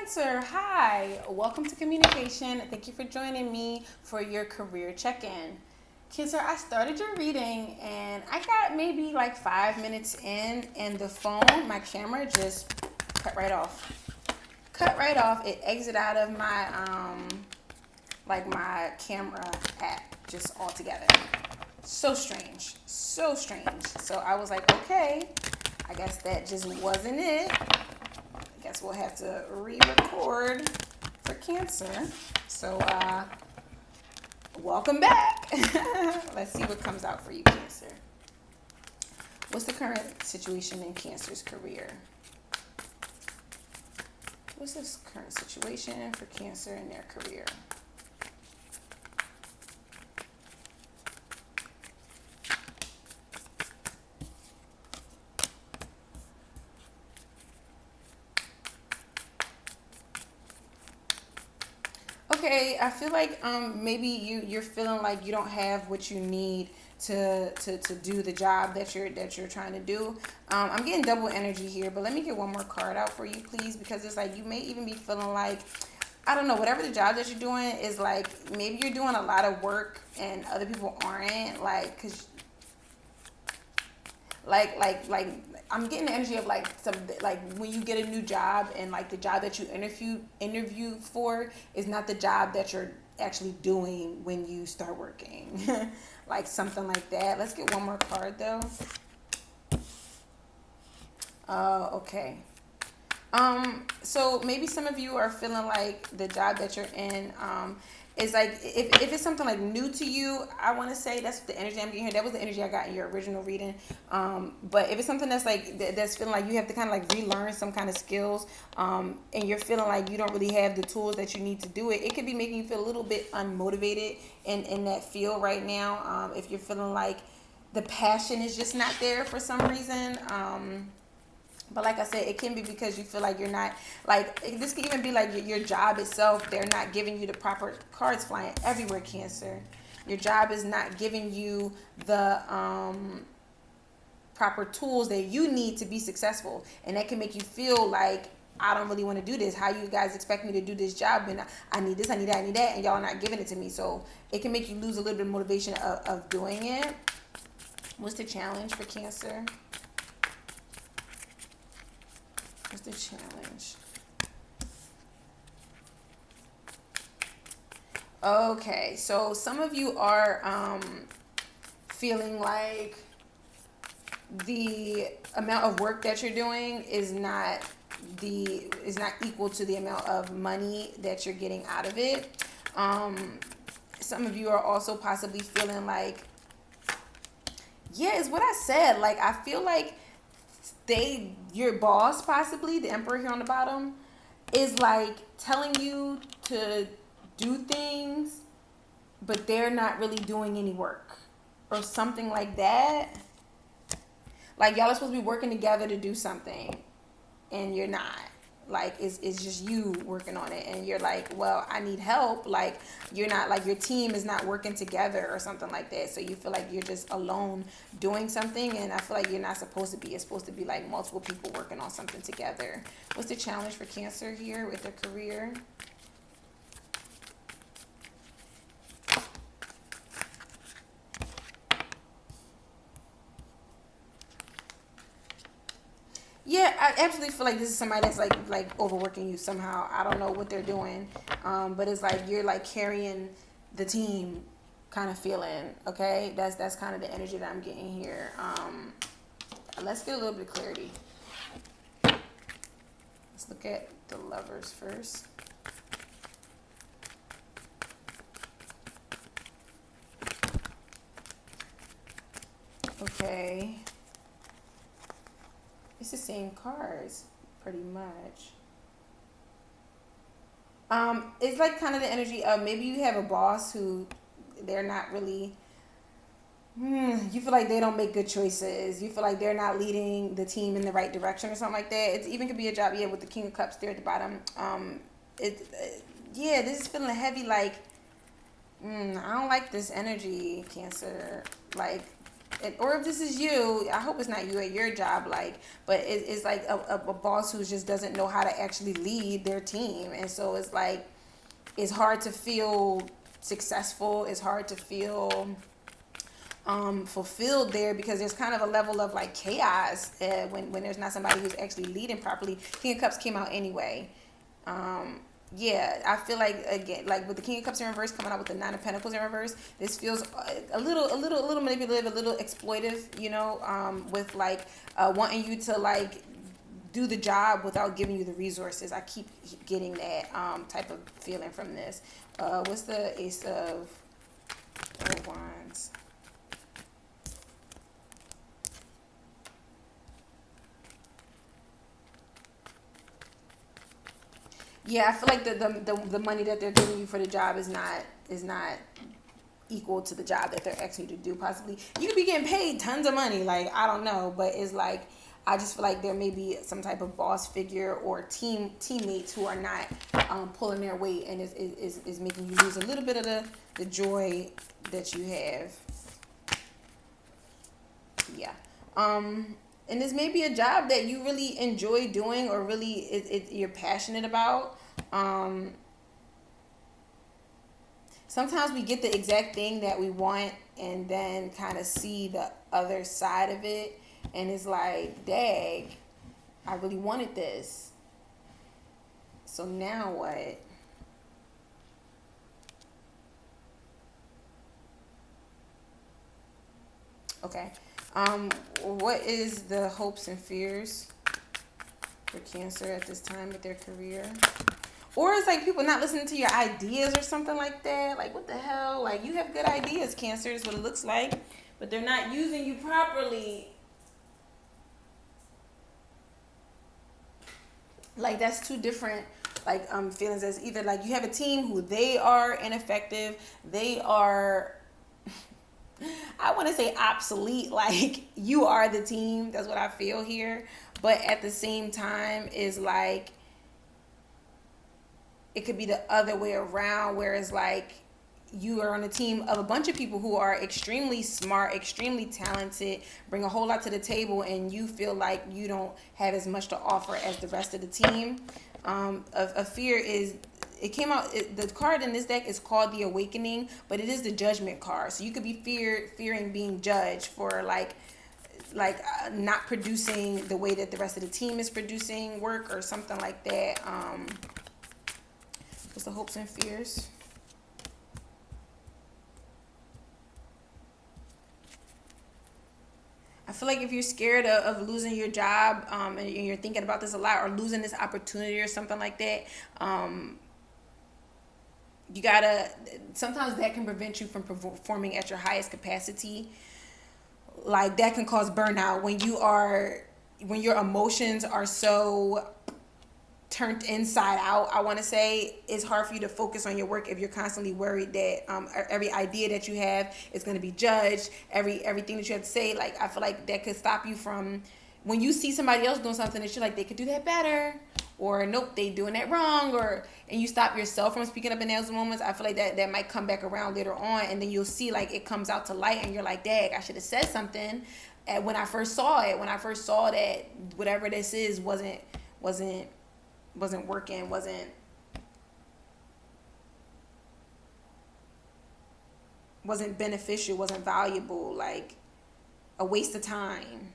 Cancer, hi, welcome to Kaminacation. Thank you for joining me for your career check-in. Cancer, I started your reading and I got maybe like 5 minutes in, and the phone, my camera just cut right off. Cut right off. It exited out of my like my camera app just altogether. So strange. So strange. So I was like, okay, I guess that just wasn't it. Guess we'll have to re-record for Cancer. So welcome back. Let's see what comes out for you, Cancer. What's the current situation in Cancer's career? What's this current situation for Cancer in their career? Okay, I feel like maybe you're feeling like you don't have what you need to do the job that you're trying to do. I'm getting double energy here, but let me get one more card out for you, please, because it's like you may even be feeling like, I don't know, whatever the job that you're doing is like, maybe you're doing a lot of work and other people aren't, like, cause like I'm getting the energy of like some, like when you get a new job and like the job that you interview for is not the job that you're actually doing when you start working. Like something like that. Let's get one more card though. Okay. So maybe some of you are feeling like the job that you're in is like, if it's something like new to you, I want to say that's the energy I'm getting here. That was the energy I got in your original reading. But if it's something that's like, that's feeling like you have to kind of like relearn some kind of skills, and you're feeling like you don't really have the tools that you need to do it, it could be making you feel a little bit unmotivated in that field right now. If you're feeling like the passion is just not there for some reason, but like I said, it can be because you feel like you're not, like, this can even be like your job itself. They're not giving you the proper cards flying everywhere, Cancer. Your job is not giving you the proper tools that you need to be successful. And that can make you feel like, I don't really want to do this. How you guys expect me to do this job? And I need this, I need that, I need that. And y'all are not giving it to me. So it can make you lose a little bit of motivation of doing it. What's the challenge for Cancer? What's the challenge? Okay, so some of you are feeling like the amount of work that you're doing is not equal to the amount of money that you're getting out of it. Some of you are also possibly feeling like, yeah, it's what I said. Like, I feel like your boss, possibly the emperor here on the bottom, is like telling you to do things, but they're not really doing any work or something like that. Like, y'all are supposed to be working together to do something and you're not. Like, it's just you working on it, and you're like, well, I need help. Like, you're not, like, your team is not working together or something like that. So you feel like you're just alone doing something, and I feel like you're not supposed to be. It's supposed to be like multiple people working on something together. What's the challenge for Cancer here with their career? Yeah, I absolutely feel like this is somebody that's like overworking you somehow. I don't know what they're doing, but it's like you're like carrying the team, kind of feeling. Okay, that's kind of the energy that I'm getting here. Let's get a little bit of clarity. Let's look at the Lovers first. Okay. It's the same cards, pretty much. It's like kind of the energy of maybe you have a boss who they're not really. You feel like they don't make good choices. You feel like they're not leading the team in the right direction or something like that. It even could be a job, yeah, with the King of Cups there at the bottom. Yeah, this is feeling heavy. Like, I don't like this energy, Cancer. Like, or if this is you, I hope it's not you at your job, like, but it's like a boss who just doesn't know how to actually lead their team. And so it's like, it's hard to feel successful. It's hard to feel fulfilled there, because there's kind of a level of like chaos when there's not somebody who's actually leading properly. King of Cups came out anyway. Yeah, I feel like, again, like with the King of Cups in reverse coming out with the Nine of Pentacles in reverse, this feels a little manipulative, a little exploitive, with like wanting you to like do the job without giving you the resources. I keep getting that type of feeling from this. What's the Ace of Wands? Yeah, I feel like the money that they're giving you for the job is not equal to the job that they're asking you to do. Possibly you could be getting paid tons of money, like, I don't know, but it's like, I just feel like there may be some type of boss figure or teammates who are not pulling their weight, and is making you lose a little bit of the joy that you have. Yeah. And this may be a job that you really enjoy doing, or really you're passionate about. Sometimes we get the exact thing that we want and then kind of see the other side of it, and it's like, dang, I really wanted this. So now what? Okay. What is the hopes and fears for Cancer at this time of their career? Or it's like people not listening to your ideas or something like that. Like, what the hell? Like, you have good ideas, Cancer, is what it looks like, but they're not using you properly. Like, that's two different like feelings. As either like you have a team who they are ineffective, they are I want to say obsolete, like you are the team. That's what I feel here. But at the same time, is like, it could be the other way around, where it's like you are on a team of a bunch of people who are extremely smart, extremely talented, bring a whole lot to the table, and you feel like you don't have as much to offer as the rest of the team. A fear is, it came out, the card in this deck is called the Awakening, but it is the Judgment card. So you could be fearing being judged for like not producing the way that the rest of the team is producing work, or something like that. What's the hopes and fears? I feel like if you're scared of losing your job, and you're thinking about this a lot, or losing this opportunity or something like that, you gotta, sometimes that can prevent you from performing at your highest capacity. Like, that can cause burnout when your emotions are so turned inside out. I want to say it's hard for you to focus on your work if you're constantly worried that every idea that you have is going to be judged, everything that you have to say. Like, I feel like that could stop you from, when you see somebody else doing something that you're like, they could do that better, or nope, they doing that wrong, and you stop yourself from speaking up in those moments. I feel like that might come back around later on, and then you'll see like it comes out to light, and you're like, dang, I should have said something when I first saw that whatever this is wasn't working, wasn't beneficial, wasn't valuable, like a waste of time.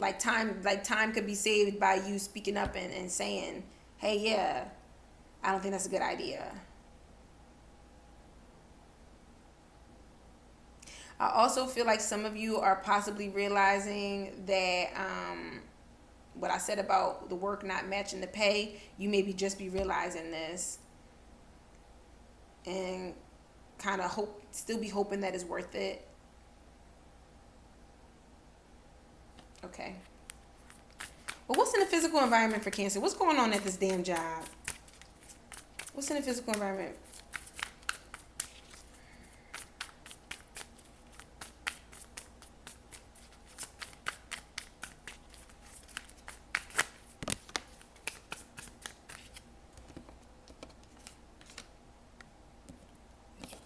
Like time could be saved by you speaking up and saying, hey, yeah, I don't think that's a good idea. I also feel like some of you are possibly realizing that what I said about the work not matching the pay, you maybe just be realizing this, and kind of still be hoping that it's worth it. Okay. Well, what's in the physical environment for Cancer? What's going on at this damn job? What's in the physical environment?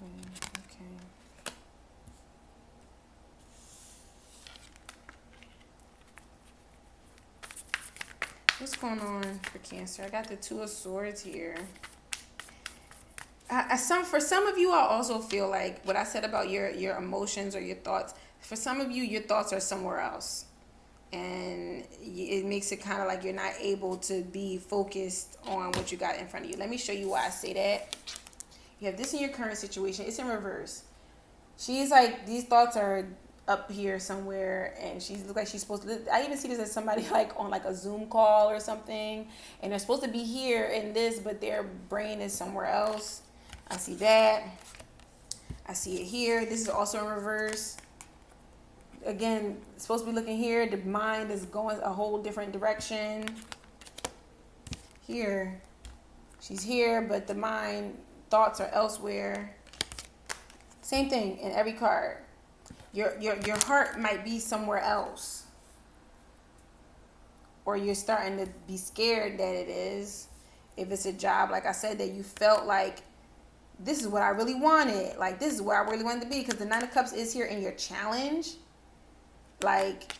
Okay. what's going on for Cancer? I got the Two of Swords here. For some of you, I also feel like what I said about your emotions or your thoughts. For some of you, your thoughts are somewhere else, and it makes it kind of like you're not able to be focused on what you got in front of you. Let me show you why I say that. You have this in your current situation. It's in reverse. She's like, these thoughts are up here somewhere, and she looks like she's supposed to. I even see this as somebody like on like a Zoom call or something, and they're supposed to be here in this, but their brain is somewhere else. I see that. I see it here. This is also in reverse. Again, supposed to be looking here. The mind is going a whole different direction. Here, she's here, but the mind thoughts are elsewhere. Same thing in every card. Your heart might be somewhere else, or you're starting to be scared that it is. If it's a job, like I said, that you felt like this is what I really wanted, like this is where I really wanted to be, because the Nine of Cups is here in your challenge, like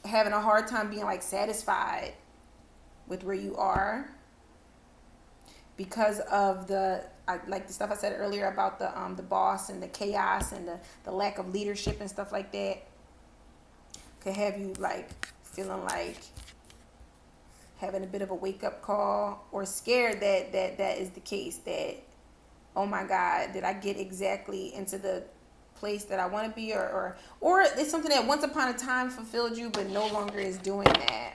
having a hard time being like satisfied with where you are because of like the stuff I said earlier about the boss and the chaos and the lack of leadership and stuff like that. Could have you like feeling like having a bit of a wake up call, or scared that is the case, that oh my God, did I get exactly into the place that I want to be, or it's something that once upon a time fulfilled you but no longer is doing that.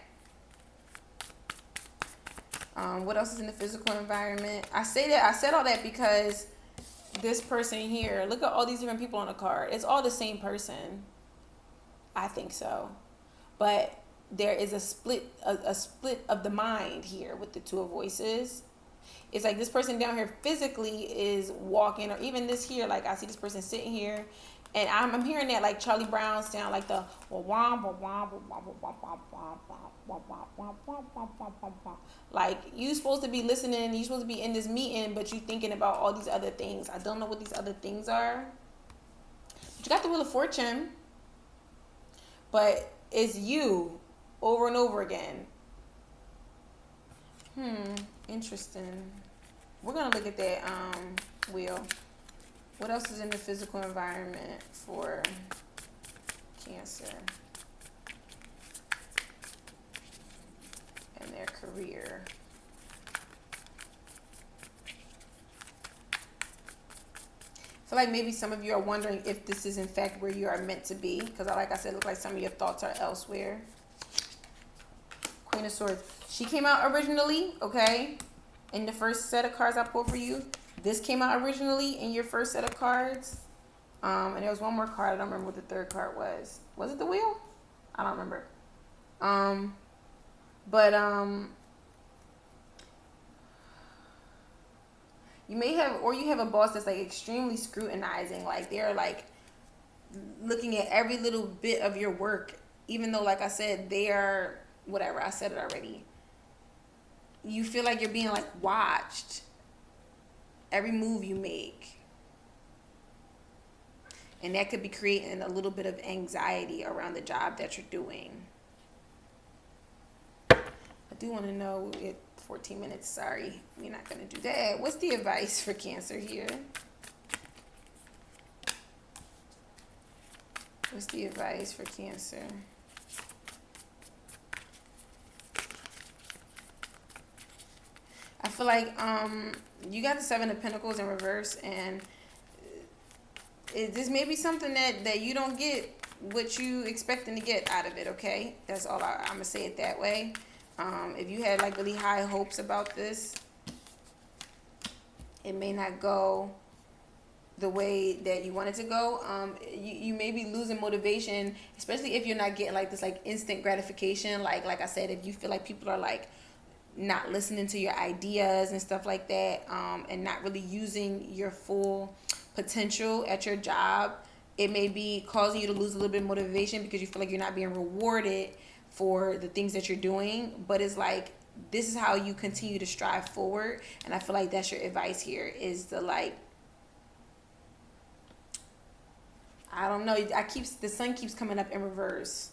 What else is in the physical environment? I said all that because this person here, look at all these different people on the card. It's all the same person. I think so. But there is a split of the mind here with the Two of Voices. It's like this person down here physically is walking, or even this here, like I see this person sitting here, and I'm hearing that like Charlie Brown sound, like the like you supposed to be listening, you supposed to be in this meeting, but you thinking about all these other things. I don't know what these other things are. But you got the Wheel of Fortune, but it's you over and over again. Interesting. We're gonna look at that wheel. What else is in the physical environment for Cancer and their career? I feel like maybe some of you are wondering if this is in fact where you are meant to be, because like I said, it looks like some of your thoughts are elsewhere. Queen of Swords. She came out originally, okay, in the first set of cards I pulled for you. This came out originally in your first set of cards. And there was one more card. I don't remember what the third card was. Was it the wheel? I don't remember. You may have, or you have a boss that's like extremely scrutinizing. Like they're like looking at every little bit of your work, even though, like I said, they are whatever. I said it already. You feel like you're being like watched. Every move you make. And that could be creating a little bit of anxiety around the job that you're doing. I do want to know, 14 minutes, sorry. We're not going to do that. What's the advice for Cancer here? What's the advice for Cancer? I feel like you got the Seven of Pentacles in reverse, and this may be something that you don't get what you expecting to get out of it, okay? That's all I'm going to say it that way. If you had like really high hopes about this, it may not go the way that you want it to go. You may be losing motivation, especially if you're not getting like this like instant gratification. Like I said, if you feel like people are like not listening to your ideas and stuff like that, and not really using your full potential at your job, it may be causing you to lose a little bit of motivation because you feel like you're not being rewarded for the things that you're doing. But it's like, this is how you continue to strive forward. And I feel like that's your advice here, is to like, I don't know, the sun keeps coming up in reverse.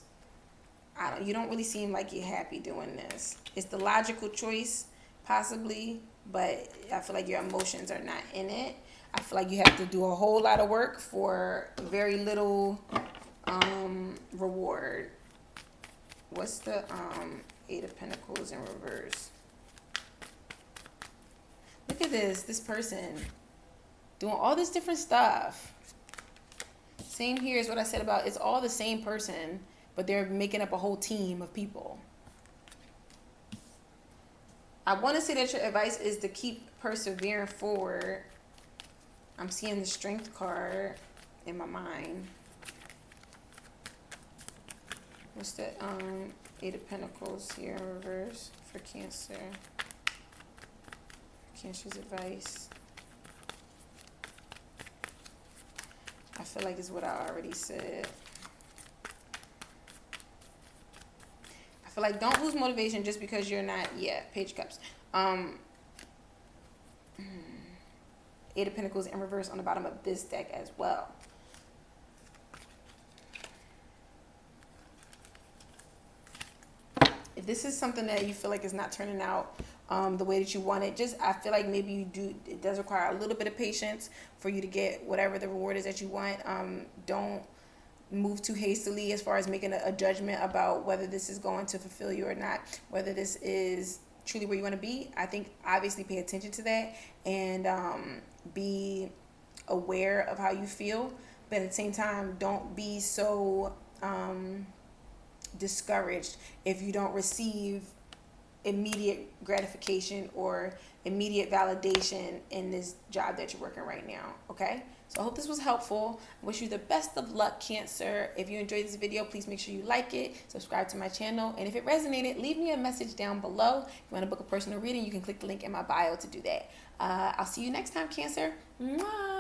you don't really seem like you're happy doing this. It's the logical choice, possibly, but I feel like your emotions are not in it. I feel like you have to do a whole lot of work for very little reward. What's the Eight of Pentacles in reverse? Look at this person doing all this different stuff. Same here is what I said about it's all the same person, but they're making up a whole team of people. I want to say that your advice is to keep persevering forward. I'm seeing the Strength card in my mind. What's the Eight of Pentacles here in reverse for Cancer? Cancer's advice. I feel like it's what I already said. I feel like don't lose motivation just because you're not, Page of Cups. Eight of Pentacles in reverse on the bottom of this deck as well. If this is something that you feel like is not turning out the way that you want it, I feel like maybe it does require a little bit of patience for you to get whatever the reward is that you want. Don't move too hastily as far as making a judgment about whether this is going to fulfill you or not, whether this is truly where you want to be. I think obviously pay attention to that and be aware of how you feel, but at the same time, don't be so discouraged if you don't receive immediate gratification or immediate validation in this job that you're working right now. Okay, so I hope this was helpful. I wish you the best of luck, Cancer. If you enjoyed this video, please make sure you like it, subscribe to my channel, and if it resonated, leave me a message down below. If you want to book a personal reading, you can click the link in my bio to do that. I'll see you next time, Cancer. Mwah!